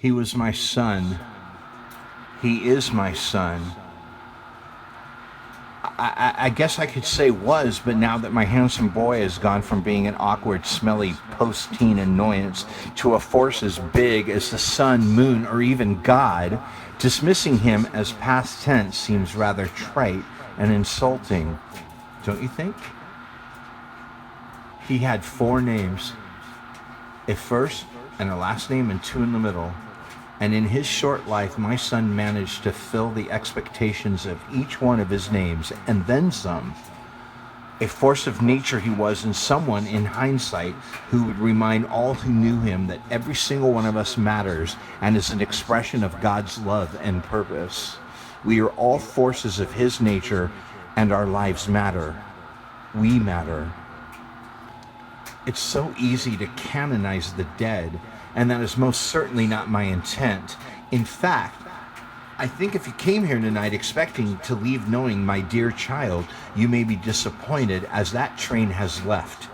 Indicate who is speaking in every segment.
Speaker 1: He was my son. He is my son. I guess I could say was, but now that my handsome boy has gone from being an awkward, smelly post-teen annoyance to a force as big as the sun, moon, or even God, dismissing him as past tense seems rather trite and insulting, don't you think? He had 4 names, a first and a last name and 2 in the middle. And in his short life, my son managed to fill the expectations of each one of his names, and then some. A force of nature he was, and someone, in hindsight, who would remind all who knew him that every single one of us matters and is an expression of God's love and purpose. We are all forces of his nature, and our lives matter. We matter. It's so easy to canonize the dead, and that is most certainly not my intent. In fact, I think if you came here tonight expecting to leave knowing my dear child, you may be disappointed, as that train has left.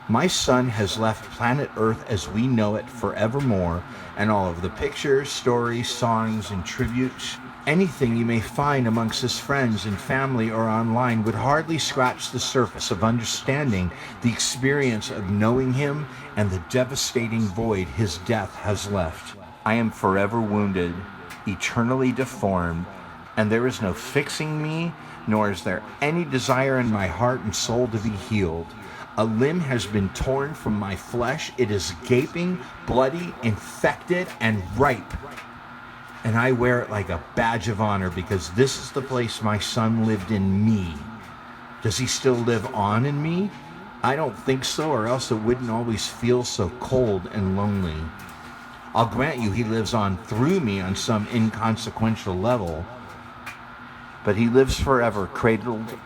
Speaker 1: My son has left planet Earth as we know it forevermore, and all of the pictures, stories, songs, and tributes, anything you may find amongst his friends and family or online would hardly scratch the surface of understanding the experience of knowing him and the devastating void his death has left. I am forever wounded, eternally deformed, and there is no fixing me, nor is there any desire in my heart and soul to be healed. A limb has been torn from my flesh. It is gaping, bloody, infected, and ripe. And I wear it like a badge of honor because this is the place my son lived in me. Does he still live on in me? I don't think so, or else it wouldn't always feel so cold and lonely. I'll grant you he lives on through me on some inconsequential level, but he lives forever cradled.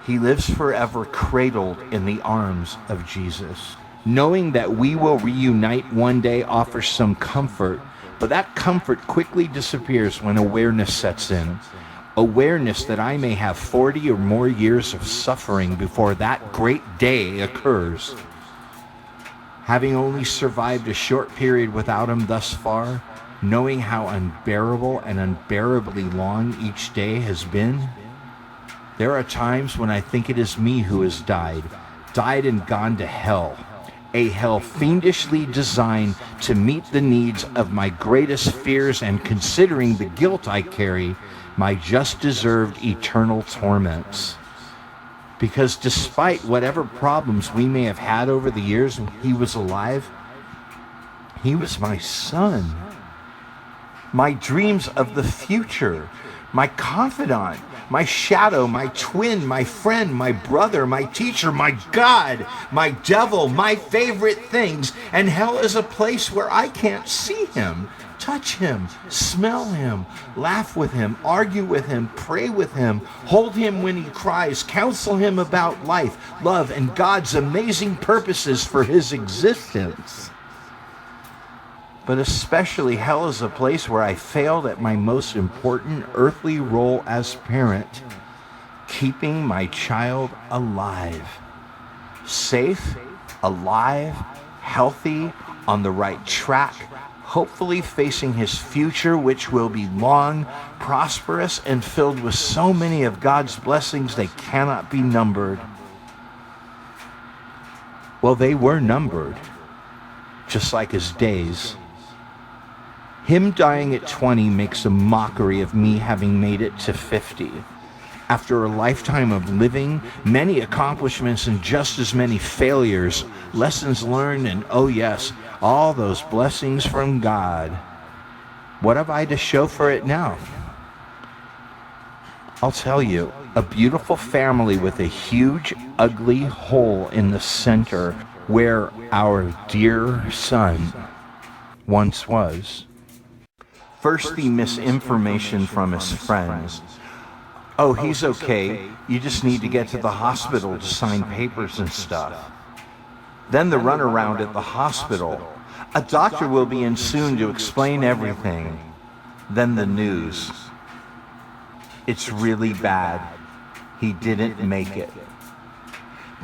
Speaker 1: He lives forever cradled in the arms of Jesus. Knowing that we will reunite one day offers some comfort, but that comfort quickly disappears when awareness sets in. Awareness that I may have 40 or more years of suffering before that great day occurs. Having only survived a short period without him thus far, knowing how unbearable and unbearably long each day has been, there are times when I think it is me who has died and gone to hell. A hell fiendishly designed to meet the needs of my greatest fears, and considering the guilt I carry, my just deserved eternal torments. Because despite whatever problems we may have had over the years when he was alive, he was my son. My dreams of the future, my confidant, my shadow, my twin, my friend, my brother, my teacher, my God, my devil, my favorite things. And hell is a place where I can't see him, touch him, smell him, laugh with him, argue with him, pray with him, hold him when he cries, counsel him about life, love, and God's amazing purposes for his existence. But especially hell is a place where I failed at my most important earthly role as parent, keeping my child alive. Safe, alive, healthy, on the right track, hopefully facing his future, which will be long, prosperous, and filled with so many of God's blessings they cannot be numbered. Well, they were numbered, just like his days. Him dying at 20 makes a mockery of me having made it to 50. After a lifetime of living, many accomplishments and just as many failures, lessons learned, and oh yes, all those blessings from God. What have I to show for it now? I'll tell you, a beautiful family with a huge, ugly hole in the center where our dear son once was. First, the misinformation from his friends. Oh, he's okay. You just need to get to the hospital to sign papers and stuff. Then the runaround at the hospital. A doctor will be in soon to explain everything. Then the news. It's really bad. He didn't make it.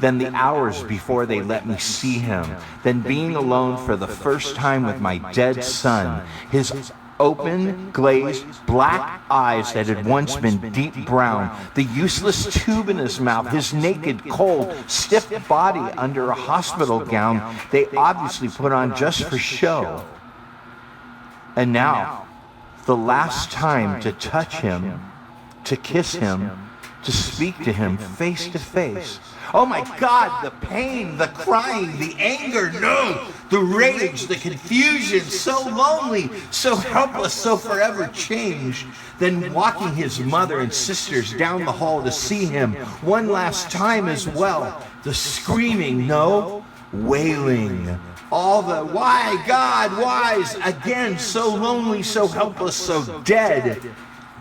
Speaker 1: then the hours before they let me see him, then being alone for the first time with my dead son, his open, glazed, black eyes that had once been deep brown, the useless tube in his mouth, his naked, cold, stiff body under a hospital gown they obviously put on just for show. And now, the last time to touch him, to kiss him, to speak to him face to face. Oh my God, the pain, the crying, the anger, no, the rage, the confusion, so lonely, so helpless, so forever changed. Then walking his mother and sisters down the hall to see him one last time as well. The screaming, no, wailing. All the why, God, whys, again, so lonely, so helpless, so dead.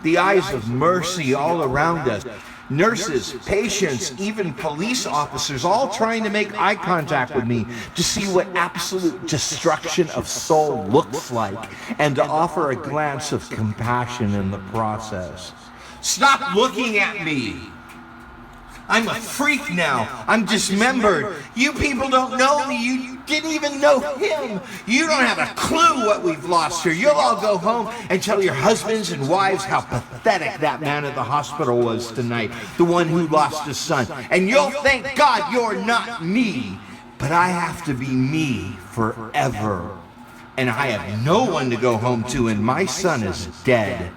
Speaker 1: The eyes of mercy all around us. Nurses, patients, even police officers, all trying to make eye contact with me to see what absolute destruction of soul looks like and to offer a glance of compassion in the process. Stop looking at me! I'm a freak now. I'm dismembered. You people don't know me. You didn't even know him. You don't have a clue what we've lost here. You'll all go home and tell your husbands and wives how pathetic that man at the hospital was tonight, the one who lost his son. And you'll thank God you're not me. But I have to be me forever. And I have no one to go home to, and my son is dead.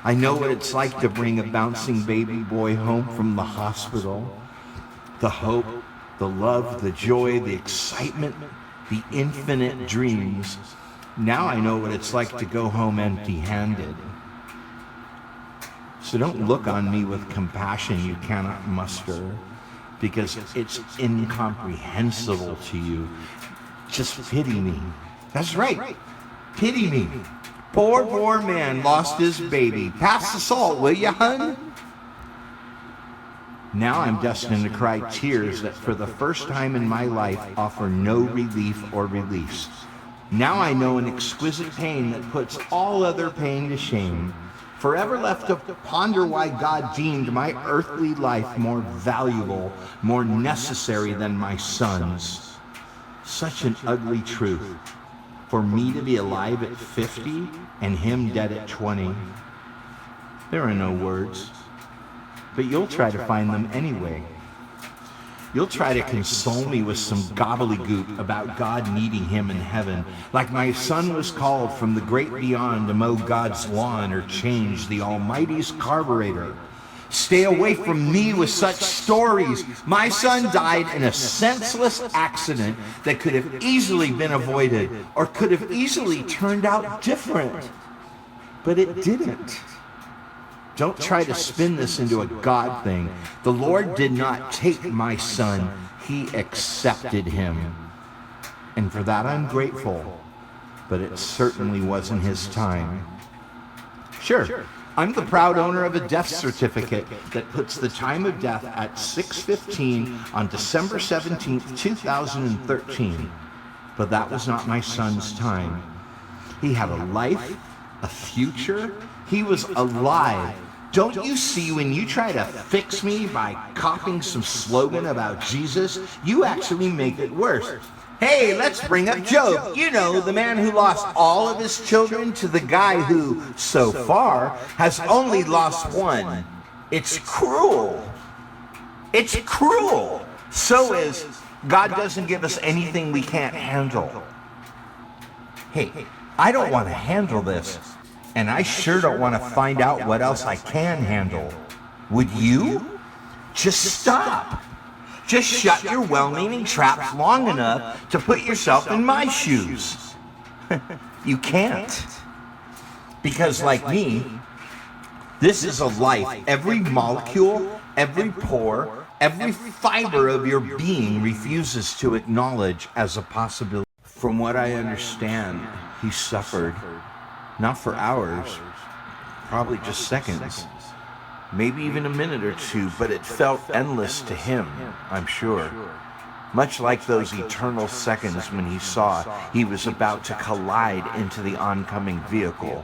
Speaker 1: I know what it's like to bring a bouncing baby boy home from the hospital. The hope, the love, the joy, the excitement, the infinite dreams. Now I know what it's like to go home empty-handed. So don't look on me with compassion you cannot muster, because it's incomprehensible to you. Just pity me. That's right. Pity me. Poor man lost his baby. Pass the salt, will you, hun? Now I'm destined to cry tears that for the first time in my life offer no relief or release. Now I know an exquisite pain that puts all other pain to shame. Forever left to ponder why God deemed my earthly life more valuable, more necessary than my son's. Such an ugly truth. For me to be alive at 50 and him dead at 20. There are no words, but you'll try to find them anyway. You'll try to console me with some gobbledygook about God needing him in heaven, like my son was called from the great beyond to mow God's lawn or change the Almighty's carburetor. Stay away from me with such stories. My son died in a senseless accident that could have easily been avoided or could have easily turned out different. But it didn't. Don't try to spin this into a God thing. The Lord did not take my son. He accepted him. And for that I'm grateful. But it certainly wasn't his time. Sure. I'm the proud owner of a death certificate that puts the time of death at 6:15 on December 17th, 2013. But that was not my son's time. He had a life, a future. He was alive. Don't you see, when you try to fix me by copying some slogan about Jesus, you actually make it worse. Hey, let's bring up Job. You know, the man who lost all of his children to the guy who, so far, has only lost one. It's cruel. It's cruel. So is God doesn't give us anything we can't handle. Hey, I don't want to handle this, and I sure don't want to find out what else I can handle. Would you? Just stop. Just shut your well-meaning traps long enough to put yourself in my shoes. You can't. Because like me, this is a life every molecule, every pore, every fiber of your being refuses to acknowledge as a possibility. From what I understand, he suffered, not for hours, probably just seconds. Maybe even a minute or two, but it felt endless to him, I'm sure. Much like those eternal seconds when he saw he was about to collide into the oncoming vehicle.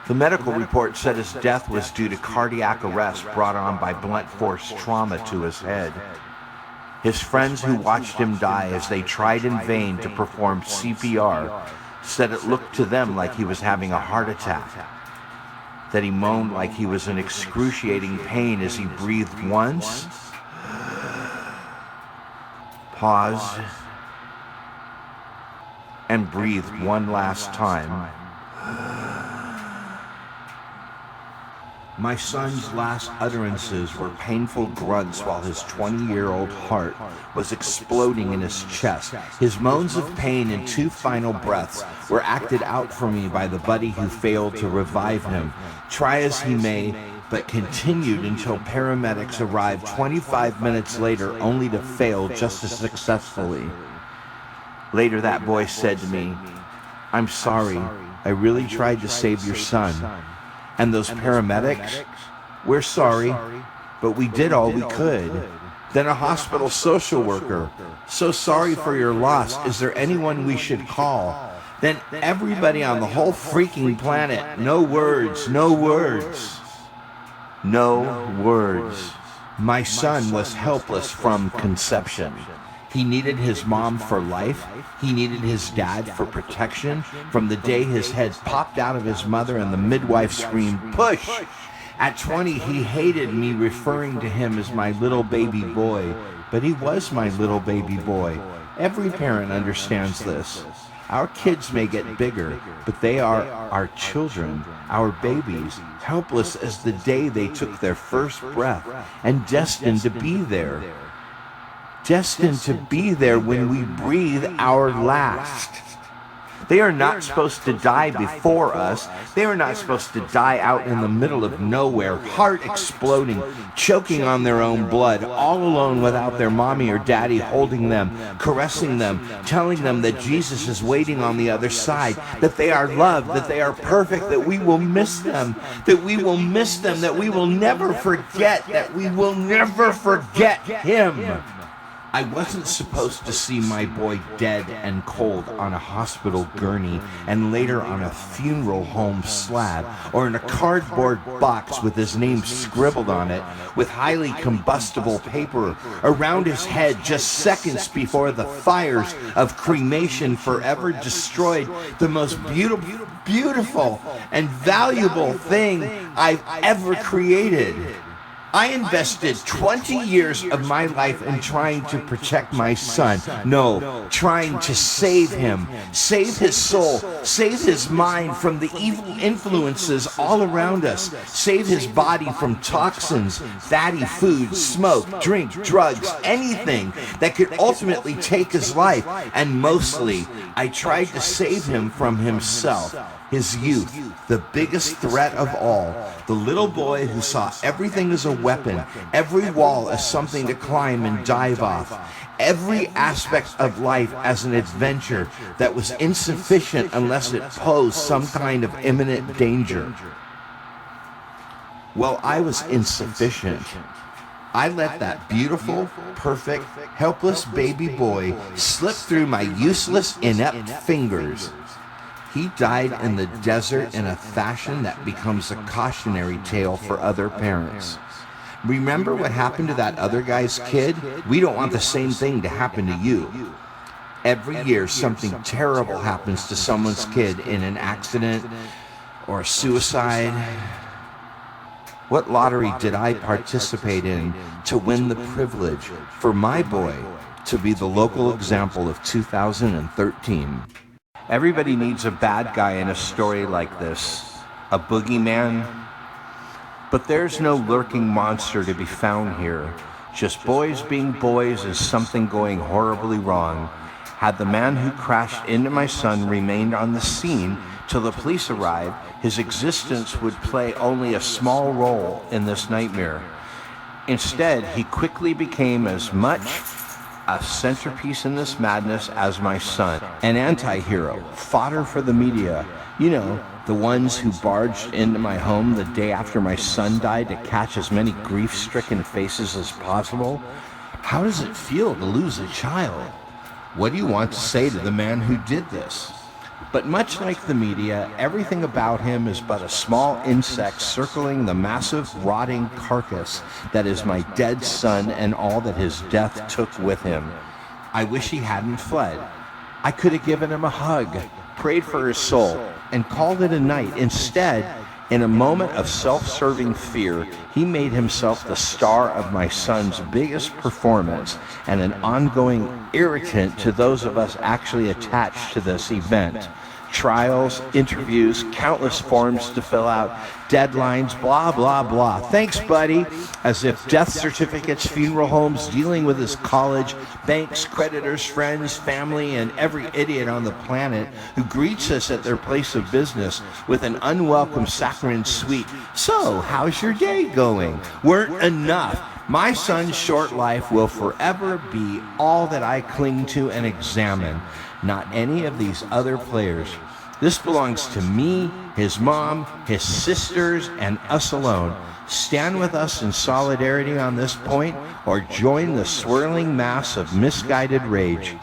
Speaker 1: The medical report said his death was due to cardiac arrest brought on by blunt force trauma to his head. His friends who watched him die as they tried in vain to perform CPR said it looked to them like he was having a heart attack, that he moaned like he was in excruciating pain as he breathed once, paused, and breathed one last time. My son's last utterances were painful grunts while his 20-year-old heart was exploding in his chest. His moans of pain and 2 final breaths were acted out for me by the buddy who failed to revive him. Try as he may, but continued until paramedics arrived 25 minutes later, only to fail just as successfully. Later that boy said to me, "I'm sorry, I really tried to save your son. And those paramedics, we're sorry, but we did all we could." Then a hospital social worker, "So sorry for your loss. Is there anyone we should call?" Then everybody on the whole freaking planet, no words, no words, no words. My son was helpless from conception. He needed his mom for life. He needed his dad for protection. From the day his head popped out of his mother and the midwife screamed, "Push!" At 20, he hated me referring to him as my little baby boy, but he was my little baby boy. Every parent understands this. Our kids may get bigger, but they are our children, our babies, helpless as the day they took their first breath, and destined to be there. Destined to be there when we breathe our last. They are not supposed to die before us. They are not supposed to die out in the middle of nowhere, heart exploding, choking on their own blood, all alone without their mommy or daddy holding them, caressing them, telling them that Jesus is waiting on the other side, that they are loved, that they are perfect, that we will miss them, that we will miss them, that we will never forget, that we will never forget him. I wasn't supposed to see my boy dead and cold on a hospital gurney and later on a funeral home slab or in a cardboard box with his name scribbled on it with highly combustible paper around his head just seconds before the fires of cremation forever destroyed the most beautiful and valuable thing I've ever created. I invested 20 years of my life in trying to protect my son. No, trying to save him, save his soul, save his mind from the evil influences all around us, save his body from toxins, fatty foods, smoke, drink, drugs, anything that could ultimately take his life. And mostly, I tried to save him from himself. His youth, the biggest threat of all, the little boy who saw everything as a weapon, every wall as something to climb and dive off, every aspect of life as an adventure that was insufficient unless it posed some kind of imminent danger. Well, I was insufficient. I let that beautiful, perfect, helpless baby boy slip through my useless, inept fingers. He died in the desert in a fashion that becomes a cautionary tale for other parents. Remember what happened to that other guy's kid? We don't want the same thing to happen to you. Every year something terrible happens to someone's kid in an accident or suicide. What lottery did I participate in to win the privilege for my boy to be the local example of 2013? Everybody needs a bad guy in a story like this, a boogeyman. But there's no lurking monster to be found here, just boys being boys and something going horribly wrong. Had the man who crashed into my son remained on the scene till the police arrived, his existence would play only a small role in this nightmare. Instead, he quickly became as much a centerpiece in this madness as my son, an anti-hero, fodder for the media. You know, the ones who barged into my home the day after my son died to catch as many grief-stricken faces as possible. How does it feel to lose a child? What do you want to say to the man who did this? But much like the media, everything about him is but a small insect circling the massive, rotting carcass that is my dead son and all that his death took with him. I wish he hadn't fled. I could have given him a hug, prayed for his soul, and called it a night. Instead, in a moment of self-serving fear, he made himself the star of my son's biggest performance and an ongoing irritant to those of us actually attached to this event. Trials, interviews, countless forms to fill out, deadlines, blah, blah, blah. Thanks, buddy. As if death certificates, funeral homes, dealing with his college, banks, creditors, friends, family, and every idiot on the planet who greets us at their place of business with an unwelcome saccharine sweet, "So, how's your day going?" weren't enough. My son's short life will forever be all that I cling to and examine, not any of these other players. This belongs to me, his mom, his sisters, and us alone. Stand with us in solidarity on this point, or join the swirling mass of misguided rage.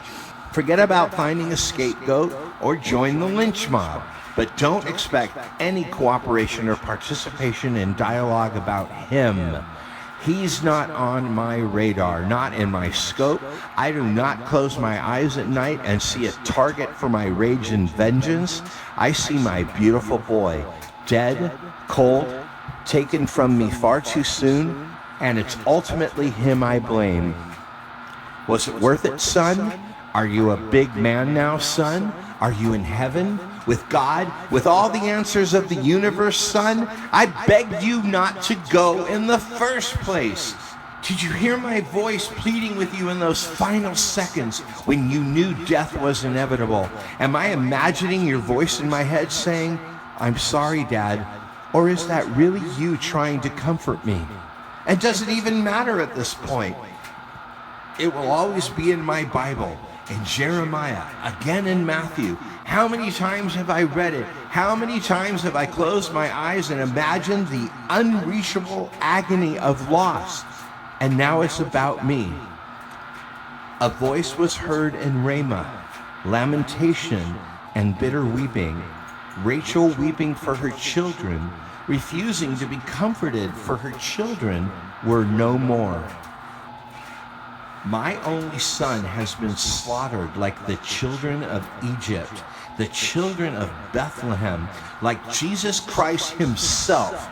Speaker 1: Forget about finding a scapegoat, or join the lynch mob. But don't expect any cooperation or participation in dialogue about him. He's not on my radar, not in my scope. I do not close my eyes at night and see a target for my rage and vengeance. I see my beautiful boy, dead, cold, taken from me far too soon, and it's ultimately him I blame. Was it worth it, son? Are you a big man now, son? Are you in heaven? With God? With all the answers of the universe, son? I begged you not to go in the first place. Did you hear my voice pleading with you in those final seconds when you knew death was inevitable? Am I imagining your voice in my head saying, "I'm sorry, Dad"? Or is that really you trying to comfort me? And does it even matter at this point? It will always be in my Bible, in Jeremiah, again in Matthew. How many times have I read it? How many times have I closed my eyes and imagined the unreachable agony of loss? And now it's about me. A voice was heard in Ramah, lamentation and bitter weeping. Rachel weeping for her children, refusing to be comforted, for her children were no more. My only son has been slaughtered like the children of Egypt, the children of Bethlehem, like Jesus Christ himself.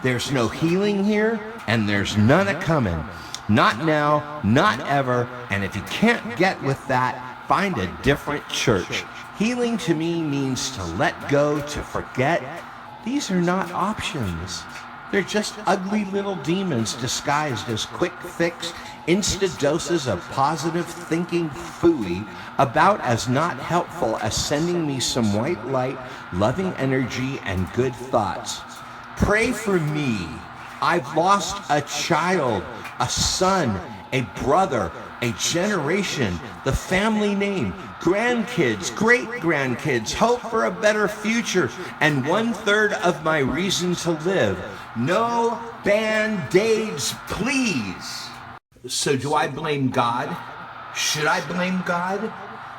Speaker 1: There's no healing here, and there's none a-coming. Not now, not ever, and if you can't get with that, find a different church. Healing to me means to let go, to forget. These are not options. They're just ugly little demons disguised as quick fix, instant doses of positive thinking phooey, about as not helpful as sending me some white light, loving energy, and good thoughts. Pray for me. I've lost a child, a son, a brother, a generation, the family name, grandkids, great-grandkids, hope for a better future, and 1/3 of my reason to live. No band-aids, please. So do I blame God? Should I blame God?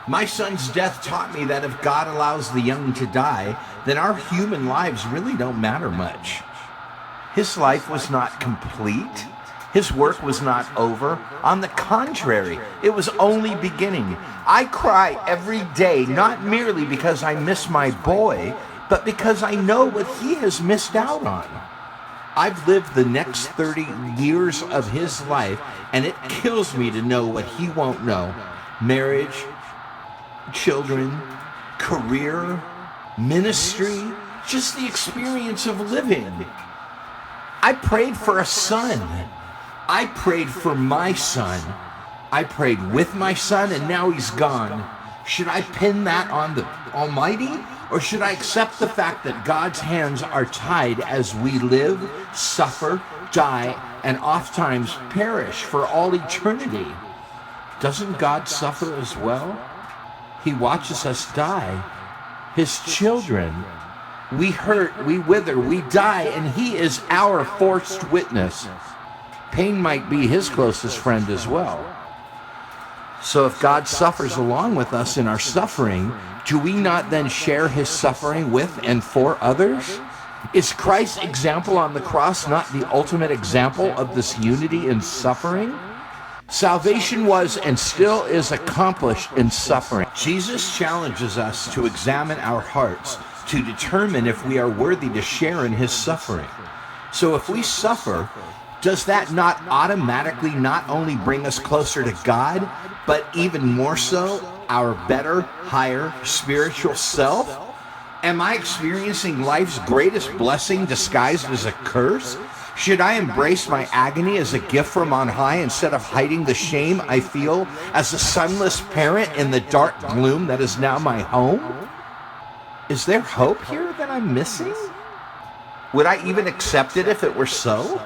Speaker 1: My son's death taught me that if God allows the young to die, then our human lives really don't matter much. His life was not complete. His work was not over. On the contrary, it was only beginning. I cry every day, not merely because I miss my boy, but because I know what he has missed out on. I've lived the next 30 years of his life, and it kills me to know what he won't know. Marriage, children, career, ministry, just the experience of living. I prayed for a son. I prayed for my son. I prayed with my son, and now he's gone. Should I pin that on the Almighty? Or should I accept the fact that God's hands are tied as we live, suffer, die, and oftentimes perish for all eternity? Doesn't God suffer as well? He watches us die. His children. We hurt, we wither, we die, and he is our forced witness. Pain might be his closest friend as well. So if God suffers along with us in our suffering, do we not then share his suffering with and for others? Is Christ's example on the cross not the ultimate example of this unity in suffering? Salvation was and still is accomplished in suffering. Jesus challenges us to examine our hearts to determine if we are worthy to share in his suffering. So if we suffer, does that not automatically not only bring us closer to God, but even more so, our better, higher spiritual self? Am I experiencing life's greatest blessing disguised as a curse? Should I embrace my agony as a gift from on high instead of hiding the shame I feel as a sonless parent in the dark gloom that is now my home? Is there hope here that I'm missing? Would I even accept it if it were so?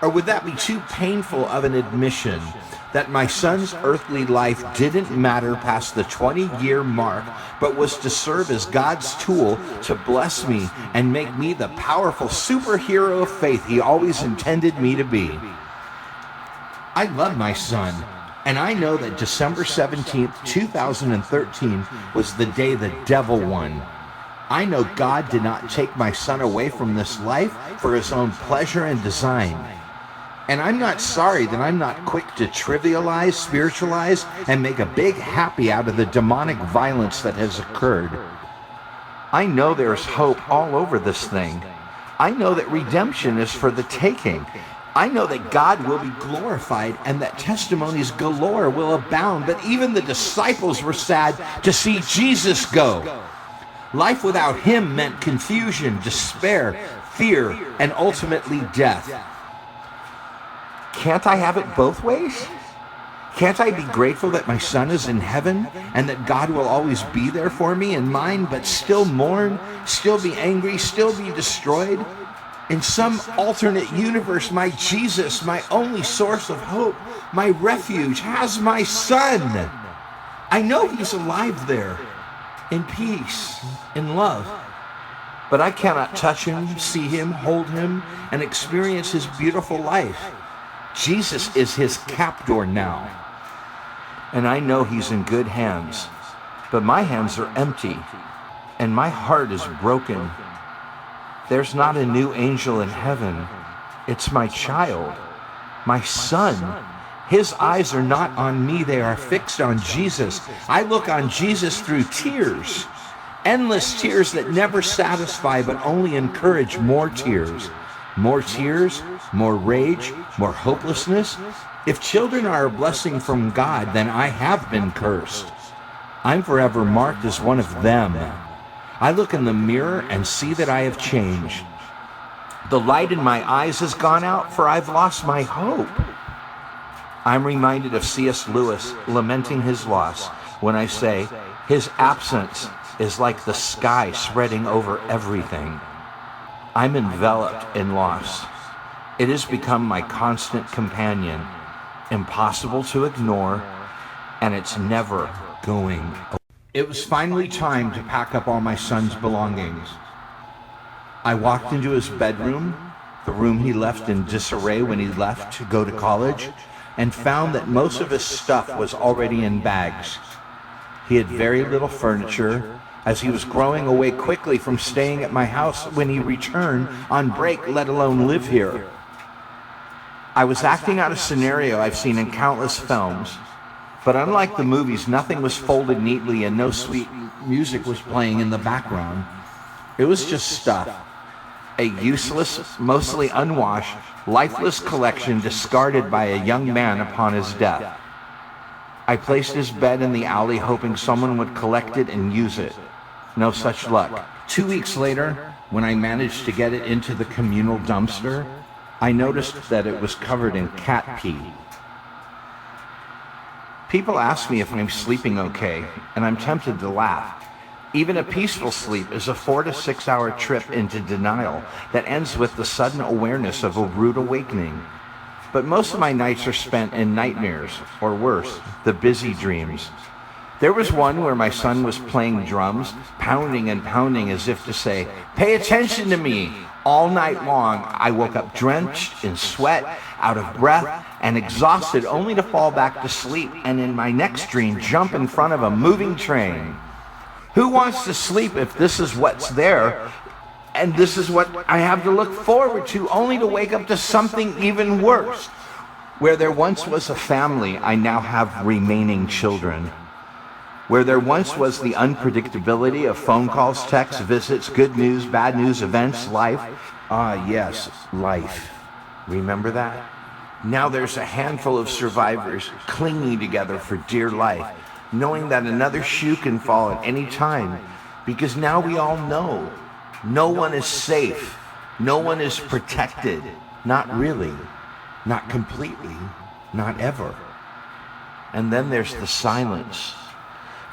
Speaker 1: Or would that be too painful of an admission that my son's earthly life didn't matter past the 20-year mark, but was to serve as God's tool to bless me and make me the powerful superhero of faith he always intended me to be? I love my son, and I know that December 17th, 2013 was the day the devil won. I know God did not take my son away from this life for his own pleasure and design. And I'm not sorry that I'm not quick to trivialize, spiritualize, and make a big happy out of the demonic violence that has occurred. I know there's hope all over this thing. I know that redemption is for the taking. I know that God will be glorified and that testimonies galore will abound, but even the disciples were sad to see Jesus go. Life without him meant confusion, despair, fear, and ultimately death. Can't I have it both ways? Can't I be grateful that my son is in heaven and that God will always be there for me and mine, but still mourn, still be angry, still be destroyed? In some alternate universe, my Jesus, my only source of hope, my refuge, has my son. I know he's alive there, in peace, in love. But I cannot touch him, see him, hold him, and experience his beautiful life. Jesus is his captor now. And I know he's in good hands. But my hands are empty, and my heart is broken. There's not a new angel in heaven. It's my child, my son. His eyes are not on me, they are fixed on Jesus. I look on Jesus through tears. Endless tears that never satisfy, but only encourage more tears. More tears, more rage, more hopelessness. If children are a blessing from God, then I have been cursed. I'm forever marked as one of them. I look in the mirror and see that I have changed. The light in my eyes has gone out, for I've lost my hope. I'm reminded of C.S. Lewis lamenting his loss when I say, his absence is like the sky spreading over everything. I'm enveloped in loss. It has become my constant companion, impossible to ignore, and it's never going away. It was finally time to pack up all my son's belongings. I walked into his bedroom, the room he left in disarray when he left to go to college, and found that most of his stuff was already in bags. He had very little furniture, as he was growing away quickly from staying at my house when he returned on break, let alone live here. I was acting out a scenario I've seen in countless films, but unlike the movies, nothing was folded neatly and no sweet music was playing in the background. It was just stuff. A useless, mostly unwashed, lifeless collection discarded by a young man upon his death. I placed his bed in the alley hoping someone would collect it and use it. No such luck. 2 weeks later, when I managed to get it into the communal dumpster, I noticed that it was covered in cat pee. People ask me if I'm sleeping okay, and I'm tempted to laugh. Even a peaceful sleep is a 4 to 6 hour trip into denial that ends with the sudden awareness of a rude awakening. But most of my nights are spent in nightmares, or worse, the busy dreams. There was one where my son was playing drums, pounding and pounding as if to say, "Pay attention to me. All night long, I woke up drenched in sweat, out of breath, and exhausted, only to fall back to sleep and in my next dream jump in front of a moving train. Who wants to sleep if this is what's there and this is what I have to look forward to, only to wake up to something even worse? Where there once was a family, I now have remaining children. Where there once was the unpredictability of phone calls, texts, visits, good news, bad news, events, life. Ah, yes, life. Remember that? Now there's a handful of survivors clinging together for dear life, knowing that another shoe can fall at any time, because now we all know no one is safe, no one is protected. Not really, not completely, not ever. And then there's the silence.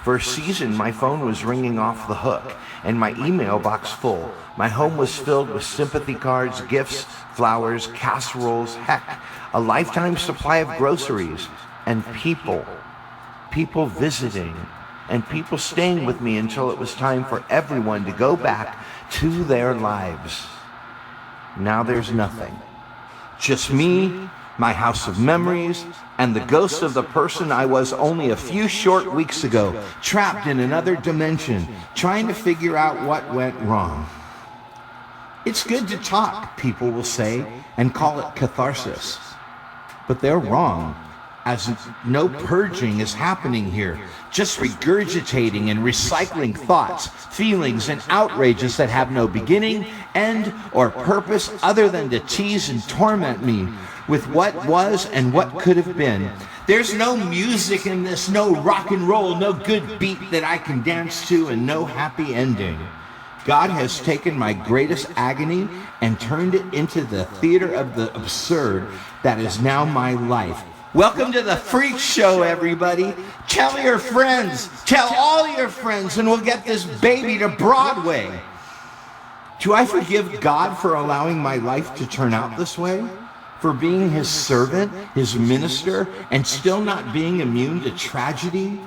Speaker 1: For a season, my phone was ringing off the hook and my email box full. My home was filled with sympathy cards, gifts, flowers, casseroles, heck, a lifetime supply of groceries, and people visiting, and people staying with me until it was time for everyone to go back to their lives. Now there's nothing. Just me, my house of memories, and the ghost of the person I was only a few short weeks ago, trapped in another dimension, trying to figure out what went wrong. It's good to talk, people will say, and call it catharsis. But they're wrong, as no purging is happening here, just regurgitating and recycling thoughts, feelings, and outrages that have no beginning, end, or purpose other than to tease and torment me with what was and what could have been. There's no music in this, no rock and roll, no good beat that I can dance to, and no happy ending. God has taken my greatest agony and turned it into the theater of the absurd that is now my life. Welcome to the freak show, everybody. Tell your friends, tell all your friends, and we'll get this baby to Broadway. Do I forgive God for allowing my life to turn out this way? For being his servant, his minister, and still not being immune to tragedy?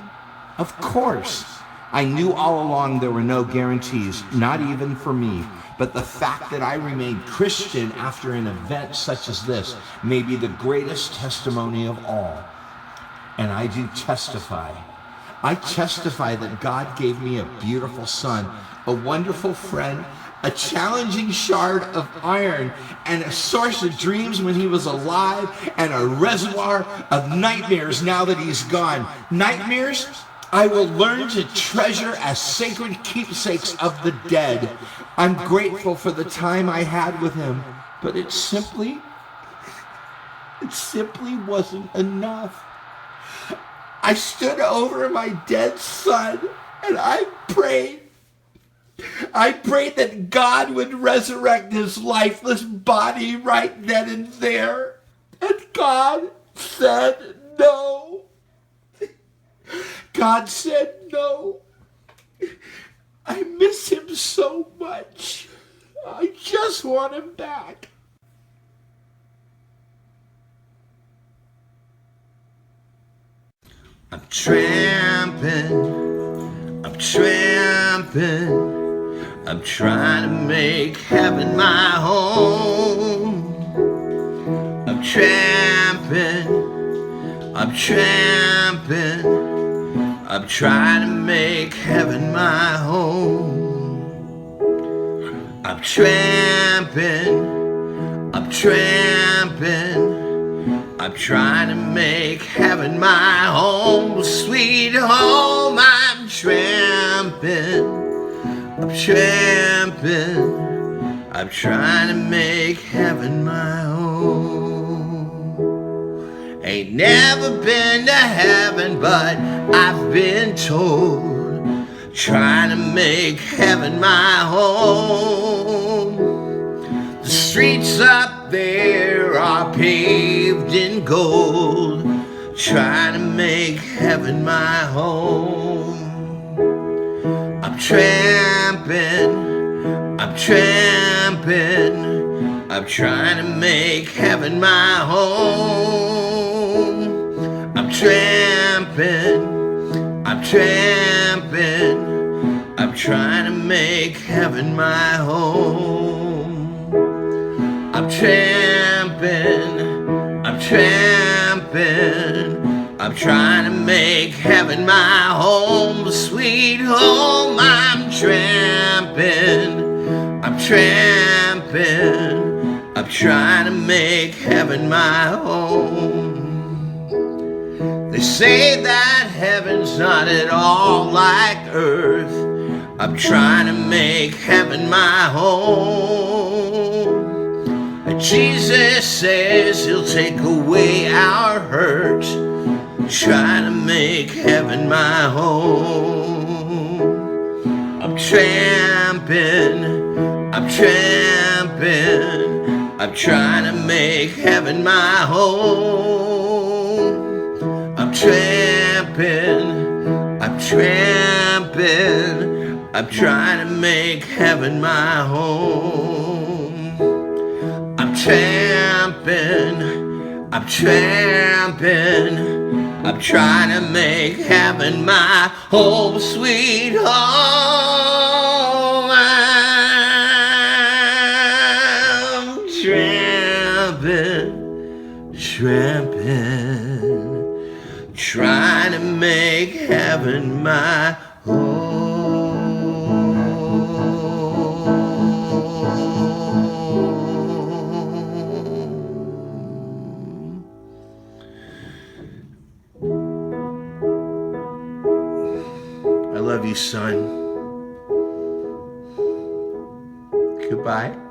Speaker 1: Of course. I knew all along there were no guarantees, not even for me. But the fact that I remained Christian after an event such as this may be the greatest testimony of all. And I do testify. I testify that God gave me a beautiful son, a wonderful friend, a challenging shard of iron, and a source of dreams when he was alive, and a reservoir of nightmares now that he's gone. Nightmares I will learn to treasure as sacred keepsakes of the dead. I'm grateful for the time I had with him, but it simply wasn't enough. I stood over my dead son and I prayed that God would resurrect his lifeless body right then and there. And God said no. God said no. I miss him so much. I just want him back. I'm tramping, I'm trying to make heaven my home. I'm tramping, I'm trying to make heaven my home. I'm tramping, I'm trying to make heaven my home, sweet home. I'm tramping, I'm trying to make heaven my home. Ain't never been to heaven, but I've been told, trying to make heaven my home. The streets up there are paved in gold, trying to make heaven my home. I'm tramping, I'm trying to make heaven my home. I'm tramping, I'm trying to make heaven my home. I'm trying to make heaven my home, sweet home. I'm trying to make heaven my home. They say that heaven's not at all like earth. I'm trying to make heaven my home. Jesus says he'll take away our hurt. Trying to make heaven my home. I'm trying to make heaven my home. I'm trying to make heaven my home. I'm trying to make heaven my home, sweet home. I'm trying to make heaven my home. I love you, son. Goodbye.